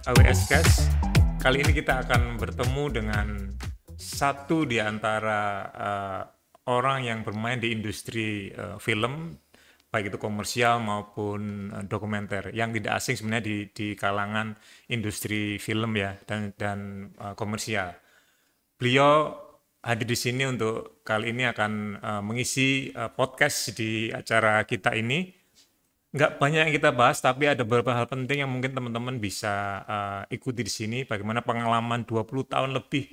AWS Cash. Kali ini kita akan bertemu dengan satu di antara orang yang bermain di industri film, baik itu komersial maupun dokumenter, yang tidak asing sebenarnya di kalangan industri film ya dan komersial. Beliau hadir di sini untuk kali ini akan mengisi podcast di acara kita ini. Nggak banyak yang kita bahas, tapi ada beberapa hal penting yang mungkin teman-teman bisa ikuti di sini. Bagaimana pengalaman 20 tahun lebih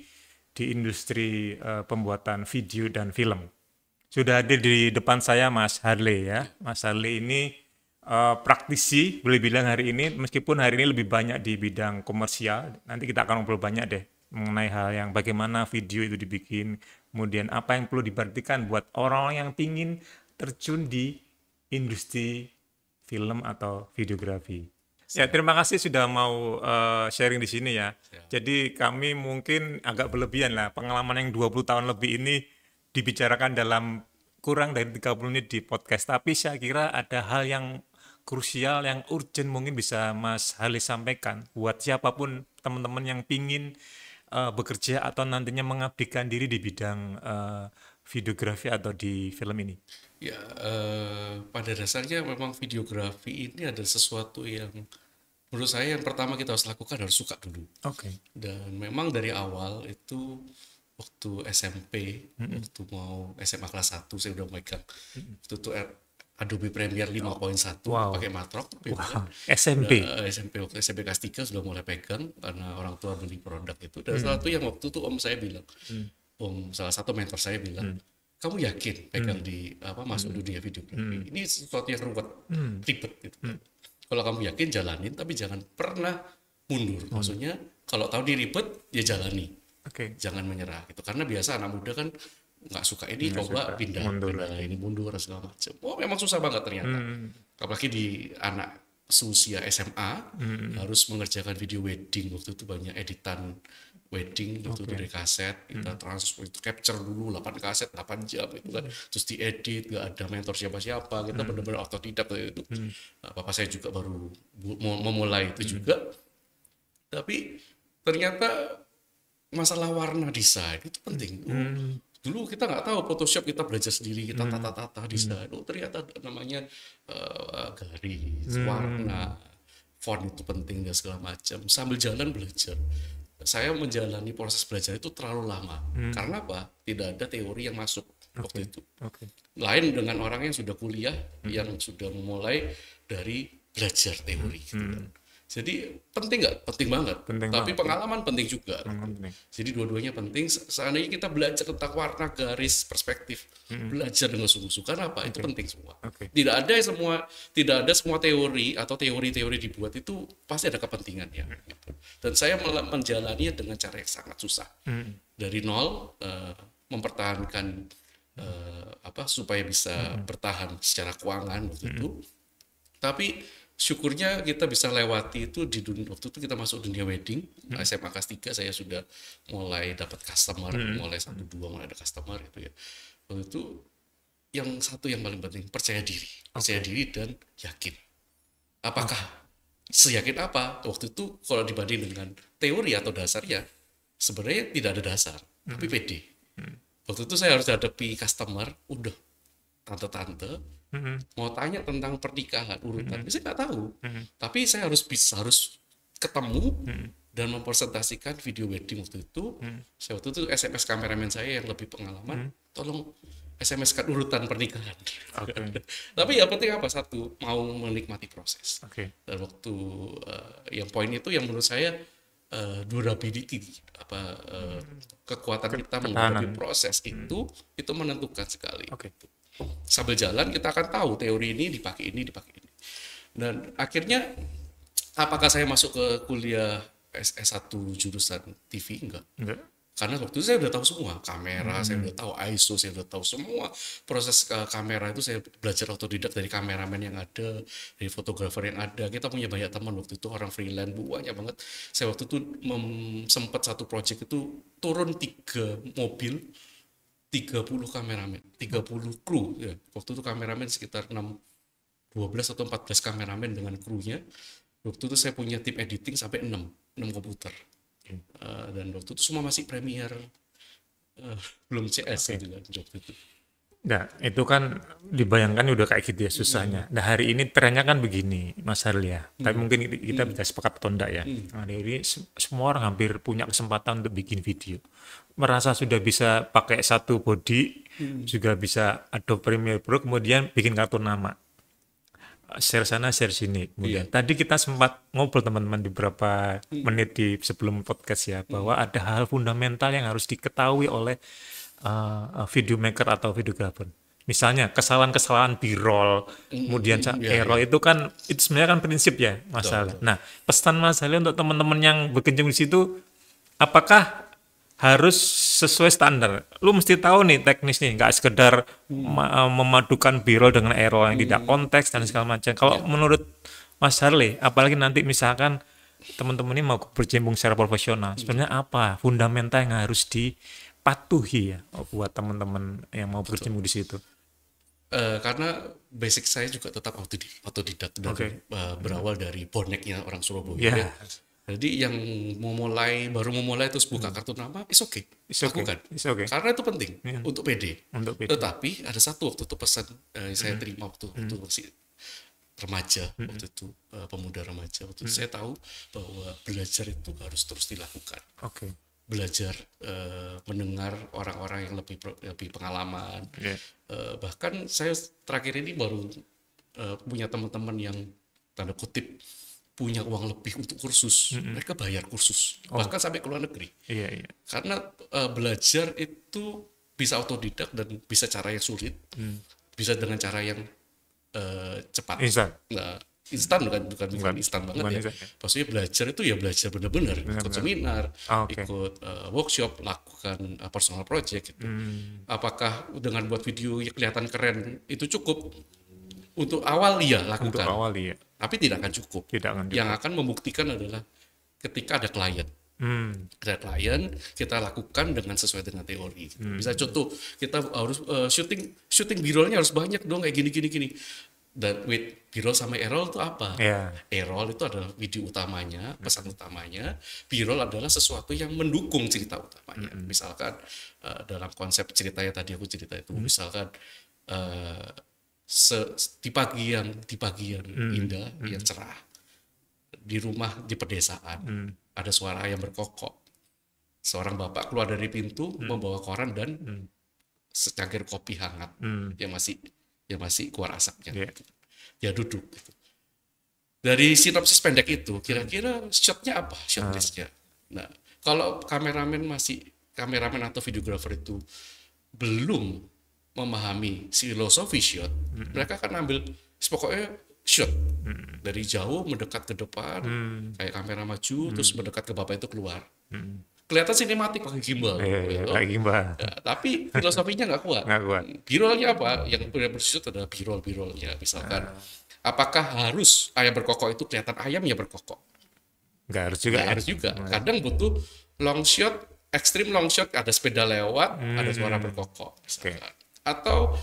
di industri pembuatan video dan film. Sudah hadir di depan saya Mas Harley ya. Mas Harley ini praktisi, boleh bilang hari ini, meskipun hari ini lebih banyak di bidang komersial. Nanti kita akan ngobrol banyak deh mengenai hal yang bagaimana video itu dibikin, kemudian apa yang perlu diperhatikan buat orang-orang yang pingin terjun di industri film atau videografi. Ya, terima kasih sudah mau sharing di sini ya. Jadi kami mungkin agak berlebihan lah, pengalaman yang 20 tahun lebih ini dibicarakan dalam kurang dari 30 menit di podcast. Tapi saya kira ada hal yang krusial, yang urgent mungkin bisa Mas Halil sampaikan buat siapapun teman-teman yang pingin bekerja atau nantinya mengabdikan diri di bidang videografi atau di film ini. Ya, pada dasarnya memang videografi ini adalah sesuatu yang menurut saya yang pertama kita harus lakukan harus suka dulu. Oke. Dan memang dari awal itu waktu SMP, waktu mau SMA kelas 1 saya udah megang. Waktu itu Adobe Premiere 5.1 Wow. pakai Matrock. Wow. SMP. SMP waktu SMP kelas 3 sudah mulai pegang karena orang tua beli produk itu. Dan salah satu yang waktu itu om saya bilang, salah satu mentor saya bilang, kamu yakin pegang di masuk dunia videografi? Ini sesuatu yang ribet gitu. Kalau kamu yakin jalanin, tapi jangan pernah mundur. Maksudnya kalau tahu ini ribet, ya jalani. Jangan menyerah gitu. Karena biasa anak muda kan nggak suka ini, coba pindah ini mundur segala macam. Oh memang susah banget ternyata. Apalagi di anak seusia SMA harus mengerjakan video wedding. Waktu itu banyak editan wedding itu dari kaset, kita transfer itu capture dulu 8 kaset 8 jam itu kan, terus diedit, nggak ada mentor siapa-siapa, kita benar-benar autodidak itu. Papa saya juga baru memulai itu juga, tapi ternyata masalah warna desain itu penting. Dulu kita nggak tahu Photoshop, kita belajar sendiri, kita tata-tata desain. Ternyata namanya garis, warna, font itu penting dan segala macam. Sambil jalan belajar. Saya menjalani proses belajar itu terlalu lama. Karena apa? Tidak ada teori yang masuk waktu itu. Lain dengan orang yang sudah kuliah, yang sudah memulai dari belajar teori. Gitu kan. Jadi penting nggak? Penting banget. Tapi pengalaman penting juga. Jadi dua-duanya penting. Seandainya kita belajar tentang warna, garis, perspektif, belajar dengan sungguh-sungguh. Karena apa? Itu penting semua. Tidak ada semua teori atau teori-teori dibuat itu pasti ada kepentingannya. Dan saya menjalaninya dengan cara yang sangat susah. Dari nol mempertahankan supaya bisa bertahan secara keuangan begitu. Tapi syukurnya kita bisa lewati itu di dunia. Waktu itu kita masuk dunia wedding. SMA kelas 3 saya sudah mulai dapat customer, mulai 1-2 mulai ada customer gitu ya. Waktu itu yang satu yang paling penting percaya diri. Percaya diri dan yakin. Apakah seyakin apa? Waktu itu kalau dibanding dengan teori atau dasarnya sebenarnya tidak ada dasar, tapi pede. Waktu itu saya harus hadapi customer, udah tante-tante mau tanya tentang pernikahan urutan, saya nggak tahu, tapi saya harus ketemu dan mempresentasikan video wedding waktu itu. Saya waktu itu SMS kameramen saya yang lebih pengalaman, tolong SMS-kan urutan pernikahan. Tapi yang penting apa? Satu, mau menikmati proses. Dan waktu yang poin itu yang menurut saya durability, kekuatan kita menghadapi proses itu menentukan sekali. Sambil jalan kita akan tahu teori ini dipakai ini. Dan akhirnya apakah saya masuk ke kuliah S1 jurusan TV? Enggak. Karena waktu itu saya udah tahu semua kamera, saya udah tahu ISO, saya udah tahu semua proses kamera itu. Saya belajar autodidak dari kameramen yang ada, dari fotografer yang ada. Kita punya banyak teman waktu itu, orang freelance banyak banget. Saya waktu itu sempat satu project itu turun 3 mobil, 30 kameramen, 30 kru ya. Waktu itu kameramen sekitar 12 atau 14 kameramen dengan krunya. Waktu itu saya punya tim editing sampai 6 komputer. Dan waktu itu semua masih Premiere, belum CS gitu kan waktu itu. Nah, itu kan dibayangkan udah kayak gitu ya susahnya. Nah, hari ini trennya kan begini, Mas Harli ya. Tapi mungkin kita bisa sepakat atau enggak ya. Nah, hari ini semua orang hampir punya kesempatan untuk bikin video. Merasa sudah bisa pakai satu body, juga bisa Adobe Premiere Pro, kemudian bikin kartu nama. Share sana, share sini. Kemudian tadi kita sempat ngobrol teman-teman di beberapa menit di sebelum podcast ya, bahwa ada hal fundamental yang harus diketahui oleh video maker atau videographer. Misalnya kesalahan-kesalahan B-roll, kemudian error itu kan itu sebenarnya kan prinsip ya masalah. Nah, pesan Mas Ali untuk teman-teman yang berkecimpung di situ, apakah harus sesuai standar? Lu mesti tahu nih teknis nih, nggak sekedar memadukan B-roll dengan error yang tidak konteks dan segala macam. Kalau menurut Mas Harli, apalagi nanti misalkan teman-teman ini mau berkecimpung secara profesional, sebenarnya apa fundamental yang harus dipatuhi ya buat teman-teman yang mau berkecimpung di situ? Karena basic saya juga tetap autodidak dan berawal dari boneknya orang Surabaya. Ya. Jadi yang baru memulai terus buka kartu nama, lakukan. Karena itu penting untuk PD. Tetapi ada satu waktu itu pesan saya terima waktu masih remaja, waktu itu pemuda remaja. Waktu itu saya tahu bahwa belajar itu harus terus dilakukan. Belajar mendengar orang-orang yang lebih pengalaman. Bahkan saya terakhir ini baru punya teman-teman yang tanda kutip punya uang lebih untuk kursus. Mereka bayar kursus, bahkan sampai ke luar negeri. Karena belajar itu bisa autodidak dan bisa cara yang sulit, bisa dengan cara yang cepat. Instan bukan instan banget ya. Maksudnya belajar itu ya belajar benar-benar, ikut seminar, ikut workshop, lakukan personal project gitu. Apakah dengan buat video yang kelihatan keren itu cukup? Untuk awal lakukan. Tapi tidak akan cukup. Yang akan membuktikan adalah ketika ada klien. Ada klien, kita lakukan dengan sesuai dengan teori. Bisa contoh, kita harus syuting B-roll-nya harus banyak dong, kayak gini. Dan with B-roll sama A-roll itu apa? A-roll itu adalah video utamanya, pesan utamanya. B-roll adalah sesuatu yang mendukung cerita utamanya. Misalkan dalam konsep ceritanya tadi aku cerita itu, misalkan di pagi yang indah, yang cerah, di rumah di pedesaan, ada suara ayam berkokok. Seorang bapak keluar dari pintu membawa koran dan secangkir kopi hangat yang masih keluar asapnya. Dia duduk. Dari sinopsis pendek itu, kira-kira shotnya apa? Shot listnya. Nah, kalau kameramen atau videographer itu belum memahami filosofi shot, mereka akan ambil pokoknya shot dari jauh mendekat ke depan, kayak kamera maju terus mendekat ke bapak itu keluar. Kelihatan sinematik pakai gimbal. Tapi filosofinya nggak kuat. B-rollnya apa? Yang bershoot adalah B-rollnya. Misalkan, apakah harus ayam berkokok itu kelihatan ayamnya berkokok? Nggak harus juga. Kadang butuh long shot, extreme long shot, ada sepeda lewat, ada suara berkokok. Atau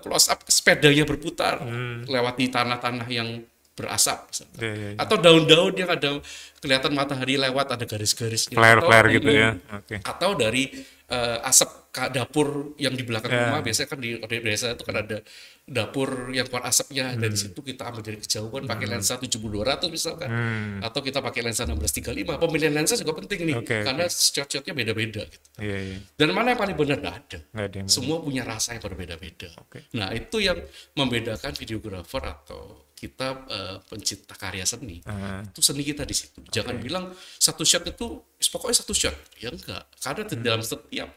close up sepedanya berputar lewati tanah-tanah yang berasap, atau daun-daun yang ada kelihatan matahari lewat, ada garis-garisnya, flare gitu ya. Atau dari asap dapur yang di belakang rumah, biasanya kan di desa itu kan ada dapur yang keluar asapnya, dari situ kita ambil dari kejauhan pakai lensa 70-200 misalkan, atau kita pakai lensa 16-35. Pemilihan lensa juga penting nih, karena shot-shotnya beda-beda gitu. Dan mana yang paling benar? Nggak ada. Semua punya rasa yang berbeda-beda. Nah, itu yang membedakan videographer atau kita pencipta karya seni. Itu seni kita di situ. Jangan bilang satu shot itu pokoknya satu shot. Ya enggak. Karena dalam setiap,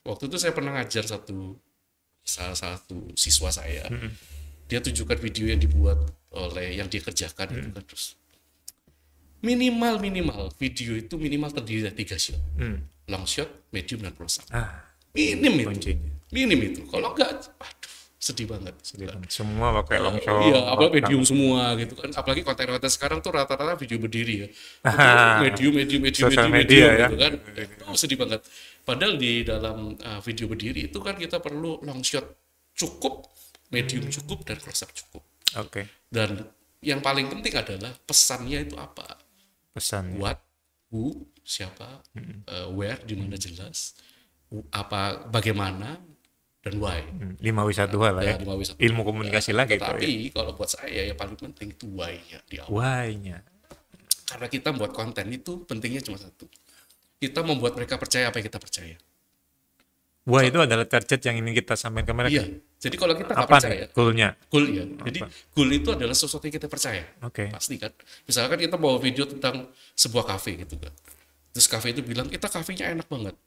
waktu itu saya pernah ngajar salah satu siswa saya. Dia tunjukkan video yang dibuat oleh yang dia kerjakan gitu kan, terus minimal video itu minimal terdiri dari 3 shot. Long shot, medium dan close up. Minim itu. Kalau enggak, aduh, sedih banget. Semua pakai long shot. Iya, apalagi medium semua gitu kan. Apalagi konten-konten sekarang tuh rata-rata video berdiri ya. Medium gitu kan. Itu sedih banget. Padahal di dalam video berdiri itu kan kita perlu long shot cukup, medium cukup, dan close up cukup. Dan yang paling penting adalah pesannya itu apa. Pesannya. What, who, siapa, where, di mana jelas, apa, bagaimana, dan why. 5W1H lah ya. 5W1H. Ilmu komunikasi lagi itu Tetapi kalau buat saya yang paling penting itu why-nya di awal. Why-nya. Karena kita membuat konten itu pentingnya cuma satu. Kita membuat mereka percaya apa yang kita percaya. Why itu adalah target yang ingin kita sampaikan ke mereka. Iya. Jadi kalau kita nggak Apa percaya, nih goal-nya? goal ya. Jadi goal itu adalah sesuatu yang kita percaya. Oke. Pasti kan. Misalkan kita bawa video tentang sebuah kafe gitu kan. Terus kafe itu bilang kita kafenya enak banget.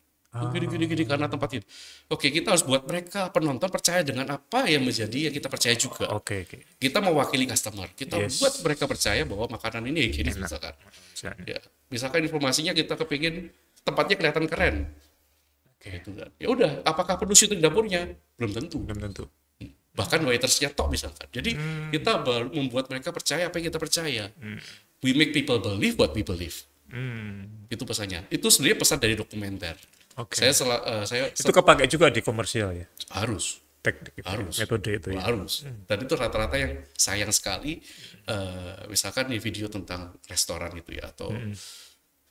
Gini karena tempat itu. Oke, kita harus buat mereka penonton percaya dengan apa yang menjadi yang kita percaya juga. Oke. Kita mewakili customer. Kita Yes. buat mereka percaya bahwa makanan ini higienis misalkan. Ya, misalkan informasinya kita kepingin tempatnya kelihatan keren. Gitu kan. Ya udah, apakah perlu syuting dapurnya? Belum tentu. Belum tentu. Bahkan waitersnya tok misalkan. Jadi kita membuat mereka percaya apa yang kita percaya. We make people believe what we believe. Itu pesannya. Itu sebenarnya pesan dari dokumenter. Oke. Saya Itu kepake juga di komersial ya. harus Teknik itu, harus metode itu ya. harus. Dan itu rata-rata yang sayang sekali. Misalkan di video tentang restoran itu ya, atau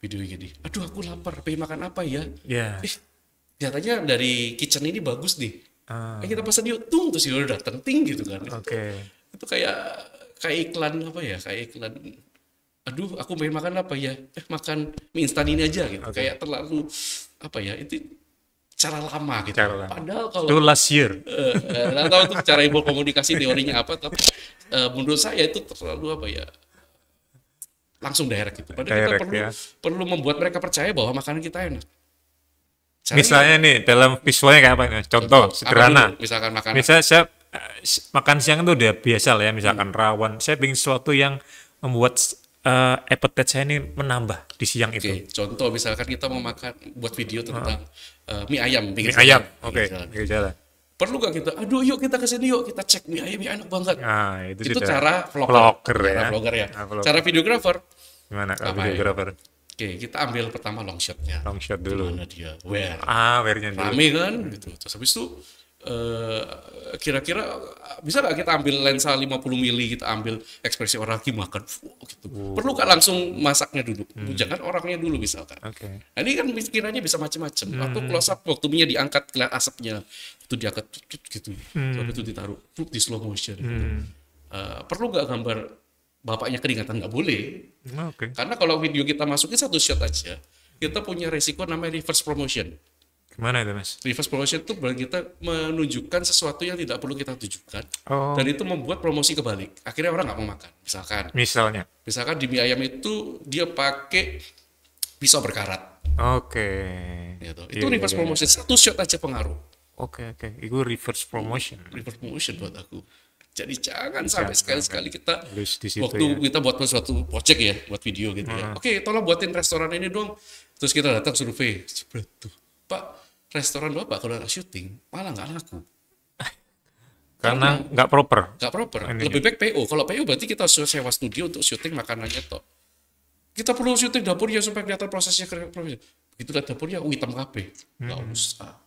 video gini. Aduh, aku lapar. Pengen makan apa ya? Ya. Katanya dari kitchen ini bagus nih. Kita pesan yuk, terus ya udah datang gitu kan. Oke. Itu kayak iklan apa ya? Kayak iklan. Aduh, aku pengen makan apa ya? Makan mie instan ini aja gitu. Kayak terlalu apa ya? Itu cara lama gitu. Padahal kalau Itu last year. nggak tahu itu cara ibu komunikasi teorinya apa, tapi menurut saya itu terlalu apa ya? Langsung direct gitu. Padahal kita perlu membuat mereka percaya bahwa makanan kita enak. Caranya, misalnya nih dalam visualnya kayak apa nih? Contoh sederhana. Misalkan makanan. Misalnya saya makan siang itu udah biasa lah ya, misalkan rawon. Saya bikin sesuatu yang membuat appetite saya ini menambah di siang itu. Contoh misalkan kita mau makan, buat video tentang mie ayam. Mie ayam, oke. Jalan. Perlu gak kita? Aduh, yuk kita kesini yuk, kita cek mie ayam, enak banget. Nah, itu cara vlogger ya. Cara videographer. Gimana kalau videographer? Oke, kita ambil pertama long shotnya. Long shot dulu. Dimana dia? Where? Where-nya dulu. Rame kan? Gitu. Terus habis itu kira-kira bisa nggak kita ambil lensa 50 mili, kita ambil ekspresi orang lagi makan gitu. Perlu nggak langsung masaknya dulu? Jangan orangnya dulu misalkan. Nah, ini kan pikirannya bisa macam-macam. Waktu close up, waktu minyak diangkat, kelihatan asapnya itu diangkat gitu. Lalu itu ditaruh di slow motion. Perlu nggak gambar bapaknya keringatan? Nggak boleh. Karena kalau video kita masukin satu shot aja, kita punya resiko namanya reverse promotion. Gimana itu, Mas? Reverse promotion itu berarti kita menunjukkan sesuatu yang tidak perlu kita tunjukkan, dan itu membuat promosi kebalik. Akhirnya orang nggak mau makan. Misalkan di mie ayam itu dia pakai pisau berkarat. Gitu. Itu reverse promotion. Satu shot aja pengaruh. Itu reverse promotion. Reverse promotion buat aku. Jadi jangan sampai sekali-sekali kita waktu ya. kita buat suatu project ya, buat video gitu ya. Oke, tolong buatin restoran ini dong. Terus kita datang survei. Pak, restoran Bapak kalau syuting malah nggak laku. Karena nggak proper. Lebih baik PO. Kalau PO berarti kita sewa studio untuk syuting makanannya toh. Kita perlu syuting dapurnya supaya kelihatan prosesnya. Begitu lihat dapurnya hitam kabeh. Nggak usah.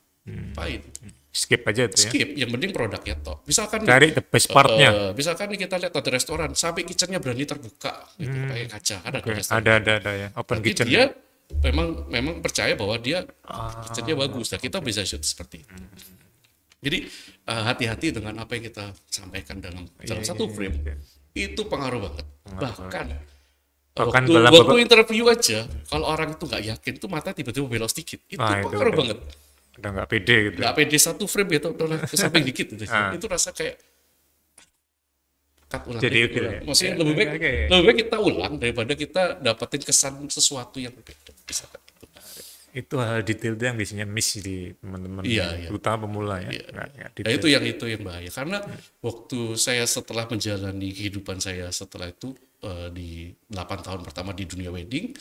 Pahit. Skip aja itu ya. Skip. Yang penting produknya toh. Misalkan cari the best partnya. Misalkan kita lihat ada restoran sampai kitchennya berani terbuka, gitu, pakai kaca. Ada ya. Open kitchen. Dia memang percaya bahwa dia kitchennya bagus. Nah, kita bisa shoot seperti itu. Jadi hati-hati dengan apa yang kita sampaikan dalam satu frame. Itu pengaruh banget. Bahkan waktu interview aja, kalau orang itu nggak yakin, tuh mata tiba-tiba belok sedikit. Itu pengaruh banget. Udah nggak pede gitu. Nggak pede satu frame gitu, ke samping dikit gitu. Itu rasa kayak cut ulang. Jadi maksudnya lebih baik kita ulang daripada kita dapetin kesan sesuatu yang berbeda. Misalkan gitu. Itu hal detail yang biasanya miss di teman-teman, terutama pemula ya. Nah, itu yang bahaya. Karena waktu saya setelah menjalani kehidupan saya setelah itu di 8 tahun pertama di dunia wedding,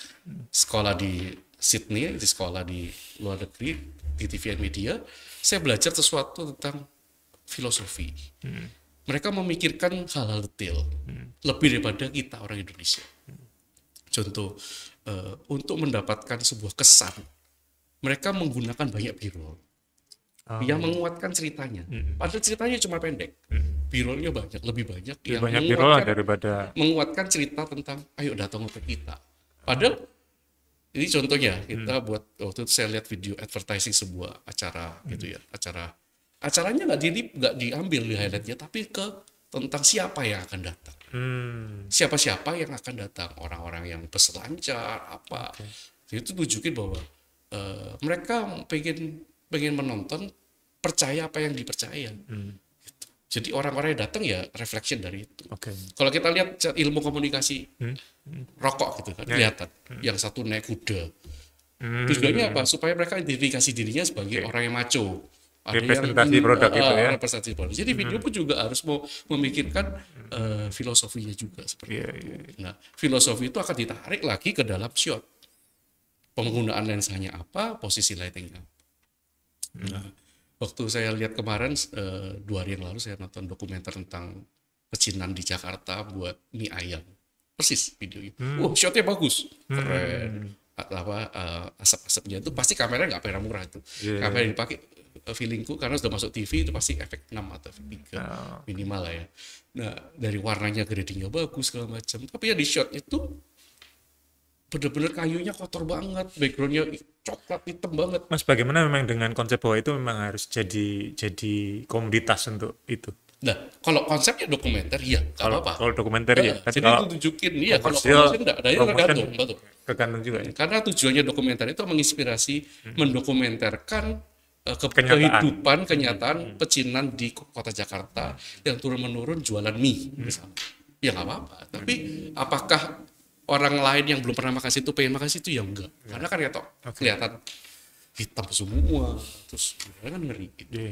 sekolah di Sydney, di sekolah di luar negeri, di TV and Media, saya belajar sesuatu tentang filosofi. Mereka memikirkan hal-hal detail lebih daripada kita orang Indonesia. Contoh, untuk mendapatkan sebuah kesan, mereka menggunakan banyak B-roll yang menguatkan ceritanya. Padahal ceritanya cuma pendek. B-rollnya banyak, lebih banyak Lebih yang banyak B-roll menguatkan cerita tentang ayo datang ke kita. Padahal ini contohnya kita buat waktu itu saya lihat video advertising sebuah acara gitu ya, acaranya nggak diambil di highlightnya, tapi tentang siapa yang akan datang, siapa yang akan datang, orang-orang yang peselancar apa, itu tunjukin bahwa mereka pengen menonton, percaya apa yang dipercaya. Gitu. Jadi orang-orang yang datang ya reflection dari itu. Kalau kita lihat ilmu komunikasi rokok gitu kan, kelihatan yang satu naik kuda. Tujuannya apa? Supaya mereka identifikasi dirinya sebagai orang yang maco. Representasi produk itu ya. Representasi produk. Jadi video pun juga harus mau memikirkan filosofinya juga seperti itu. Nah, filosofi itu akan ditarik lagi ke dalam shot. Penggunaan lensanya apa, posisi lightingnya apa. Nah, waktu saya lihat kemarin 2 hari yang lalu saya nonton dokumenter tentang pecinan di Jakarta buat mie ayam. Persis videonya. Shotnya bagus, keren. Asap-asapnya itu pasti kameranya nggak pernah murah itu. Kamera yang dipakai feelingku karena sudah masuk TV itu pasti efek 6 atau efek 3 minimal lah ya. Nah, dari warnanya gradingnya bagus segala macam. Tapi ya di shot itu bener-bener kayunya kotor banget, backgroundnya coklat hitam banget. Mas, bagaimana memang dengan konsep bahwa itu memang harus jadi komoditas untuk itu? Nah, kalau konsepnya dokumenter ya nggak apa-apa. Kalau dokumenter ya. Jadi itu tunjukin ya, kalau promosi enggak, ada yang tergantung juga ya. Karena tujuannya dokumenter itu menginspirasi, mendokumenterkan kehidupan kenyataan pecinan di kota Jakarta yang turun-menurun jualan mie misalnya. Ya nggak apa-apa. Tapi apakah orang lain yang belum pernah makan situ pengen makan situ? Ya enggak. Karena kan kelihatan hitam semua, terus kan ngeri gitu.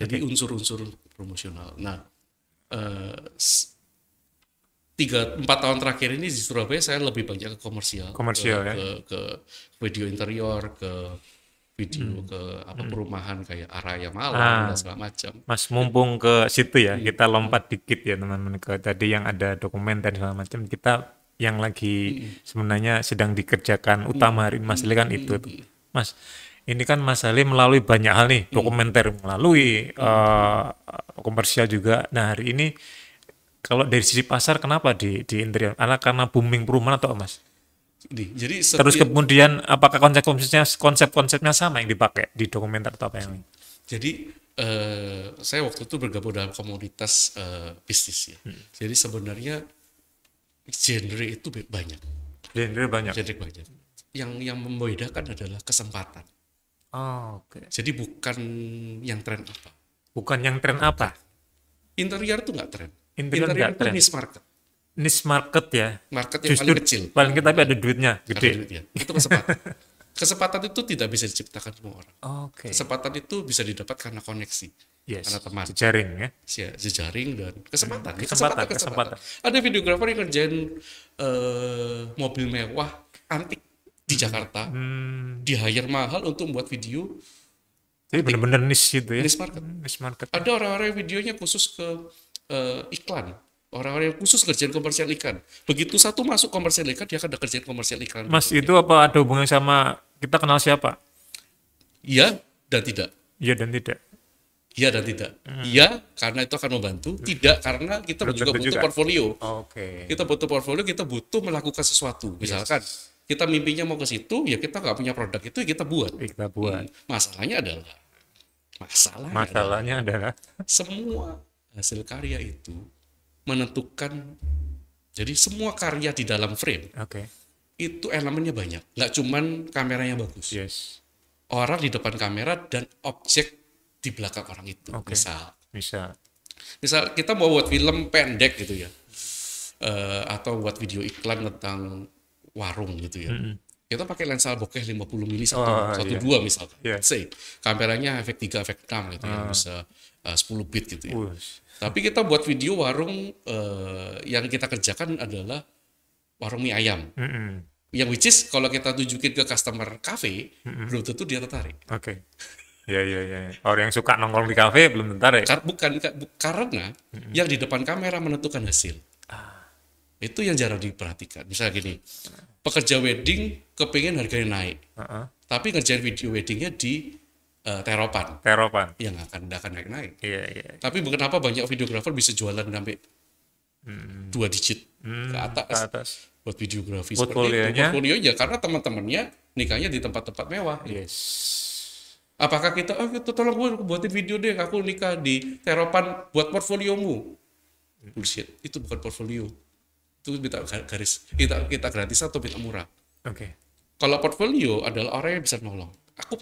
Jadi unsur-unsur promosional. Nah, 3-4 tahun terakhir ini di Surabaya saya lebih banyak ke komersial ke video interior, ke video ke perumahan kayak Araya Malang dan segala macam. Mas, mumpung ke situ ya, kita lompat dikit ya teman-teman ke tadi yang ada dokumenter segala macam. Kita yang lagi sebenarnya sedang dikerjakan utama hari ini Mas Ali kan itu tuh. Mas, ini kan Mas Ali melalui banyak hal nih, dokumenter melalui komersial juga. Nah, hari ini kalau dari sisi pasar kenapa di interior? Karena booming perumahan atau Mas? Jadi terus kemudian apakah konsep-konsepnya sama yang dipakai di dokumenter atau apa yang lain? Jadi saya waktu itu bergabung dalam komunitas bisnis ya. Jadi sebenarnya genre itu banyak. Genre banyak. Yang membedakan adalah kesempatan. Jadi bukan yang tren apa. Bukan yang tren apa? Interior itu nggak tren. Interior itu niche market. Niche market ya. Market yang paling kecil. Paling kecil tapi ada duitnya, gede. Itu kesempatan. Kesempatan itu tidak bisa diciptakan semua orang. Kesempatan itu bisa didapat karena koneksi. Karena teman. Jejaring ya. Jejaring dan kesempatan. Kesempatan. Ada videografer yang kerjain mobil mewah antik di Jakarta. Di hire mahal untuk membuat video. Jadi benar-benar niche gitu ya. Niche market. Ada orang-orang yang videonya khusus ke iklan. Orang-orang yang khusus kerjaan komersial ikan. Begitu satu masuk komersial ikan, dia akan ada kerjaan komersial ikan. Mas, itu apa ada hubungan sama kita kenal siapa? Iya dan tidak. Iya dan tidak. Iya dan tidak. Iya karena itu akan membantu. Tidak karena kita juga butuh portfolio. Kita butuh portfolio, kita butuh melakukan sesuatu. Misalkan kita mimpinya mau ke situ, ya kita nggak punya produk itu, ya kita buat. Masalahnya adalah semua hasil karya itu menentukan, jadi semua karya di dalam frame itu elemennya banyak, nggak cuman kameranya bagus, orang di depan kamera dan objek di belakang orang itu. Misal kita mau buat film pendek gitu ya, atau buat video iklan tentang warung gitu ya, kita pakai lensa bokeh 50 mili 1.2 misalkan, say kameranya efek 3 efek 6 gitu ya, bisa 10 bit gitu ya. Tapi kita buat video warung, yang kita kerjakan adalah warung mie ayam. Yang which is kalau kita tunjukin ke customer cafe, belum tentu dia tertarik. Ya. Orang yang suka nongkrong di kafe belum tertarik. Karena yang di depan kamera menentukan hasil. Itu yang jarang diperhatikan. Misalnya gini, pekerja wedding kepingin harganya naik, tapi ngerjain video weddingnya di teropan Teropan. yang nggak akan naik-naik. Iya, iya. Tapi kenapa banyak videografer bisa jualan sampai 2 digit ke Ke atas atas. buat videografi seperti itu. Portfolionya. Portfolionya karena teman-temannya nikahnya di tempat-tempat mewah. Yes. Apakah kita, tolong gue buatin video deh, aku nikah di teropan buat portfoliomu. Bullshit, itu bukan portfolio. Itu minta garis, kita gratis atau minta murah. Oke. Kalau portfolio adalah orang yang bisa nolong.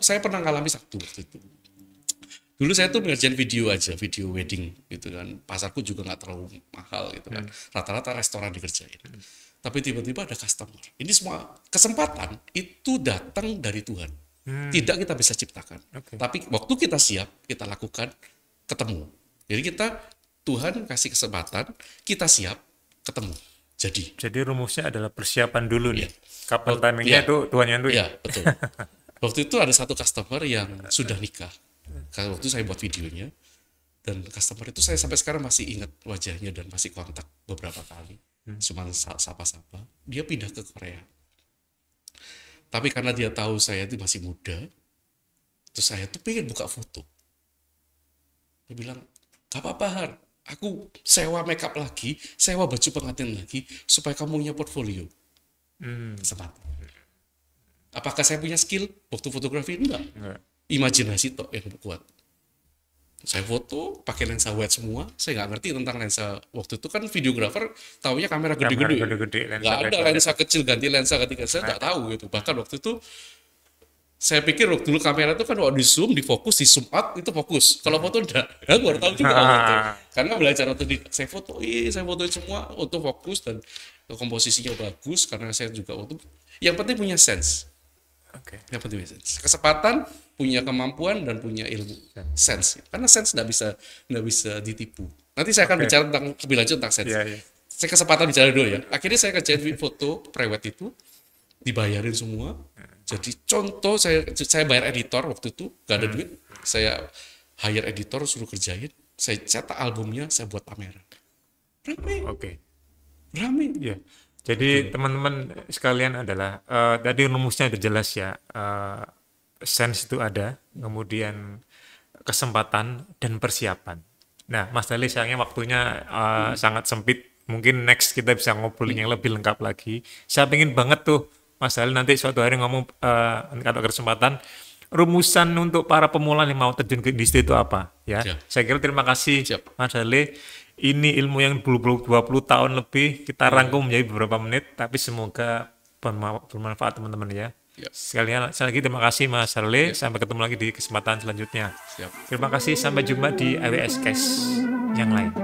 Saya pernah ngalami satu waktu itu. Dulu saya tuh ngerjain video aja, video wedding gitu kan. Pasarku juga nggak terlalu mahal gitu kan. Rata-rata restoran dikerjain. Tapi tiba-tiba ada customer. Ini semua kesempatan itu datang dari Tuhan. Tidak kita bisa ciptakan. Oke. Tapi waktu kita siap, kita lakukan, ketemu. Jadi Tuhan kasih kesempatan, kita siap, ketemu. Jadi rumusnya adalah persiapan dulu nih. Iya. Kapan timingnya Iya. itu Tuhan yang nentuin. Iya, betul. Waktu itu ada satu customer yang sudah nikah. Karena waktu saya buat videonya, dan customer itu saya sampai sekarang masih ingat wajahnya dan masih kontak beberapa kali. Cuma sapa-sapa. Dia pindah ke Korea. Tapi karena dia tahu saya itu masih muda, terus saya tuh pengen buka foto. Dia bilang, gak apa-apa Har, aku sewa makeup lagi, sewa baju pengantin lagi, supaya kamu punya portfolio. Kesempatan. Apakah saya punya skill waktu fotografi? Enggak. Imajinasi tok yang kuat. Saya foto pakai lensa wide semua. Saya nggak ngerti tentang lensa. Waktu itu kan videografer taunya kamera gede-gede. Nggak ada lensa kecil ganti lensa ketika saya nggak tahu gitu. Bahkan waktu itu saya pikir waktu dulu kamera itu kan waktu di zoom, di fokus, di zoom out itu fokus. Kalau foto enggak. Kan baru tahu juga waktu. Karena belajar waktu saya fotoin semua untuk fokus dan komposisinya bagus karena saya juga waktu yang penting punya sense. Oke. Yang penting punya sense. Kesempatan, punya kemampuan dan punya ilmu. Sense. Karena sense nggak bisa ditipu. Nanti saya akan bicara tentang lebih lanjut tentang sense. Iya. Saya kesempatan bicara dulu ya. Akhirnya saya kerjain foto private itu dibayarin semua. Jadi contoh saya bayar editor waktu itu gak ada duit. Saya hire editor suruh kerjain. Saya cetak albumnya, saya buat pameran. Rame. Oke. Rame. Iya. Jadi teman-teman sekalian adalah tadi rumusnya udah jelas ya. Sense itu ada, kemudian kesempatan dan persiapan. Nah, Mas Dali sayangnya waktunya sangat sempit. Mungkin next kita bisa ngobrolin yang lebih lengkap lagi. Saya pengen banget tuh Mas Dali nanti suatu hari ngomong kalau ada kesempatan rumusan untuk para pemula yang mau terjun ke industri itu apa ya. Saya kira terima kasih Mas Dali. Ini ilmu yang 20 tahun lebih kita rangkum menjadi beberapa menit, tapi semoga bermanfaat teman-teman ya. Sekali lagi terima kasih Mas Harle. Sampai ketemu lagi di kesempatan selanjutnya. Terima kasih, sampai jumpa di AWS Case yang lain.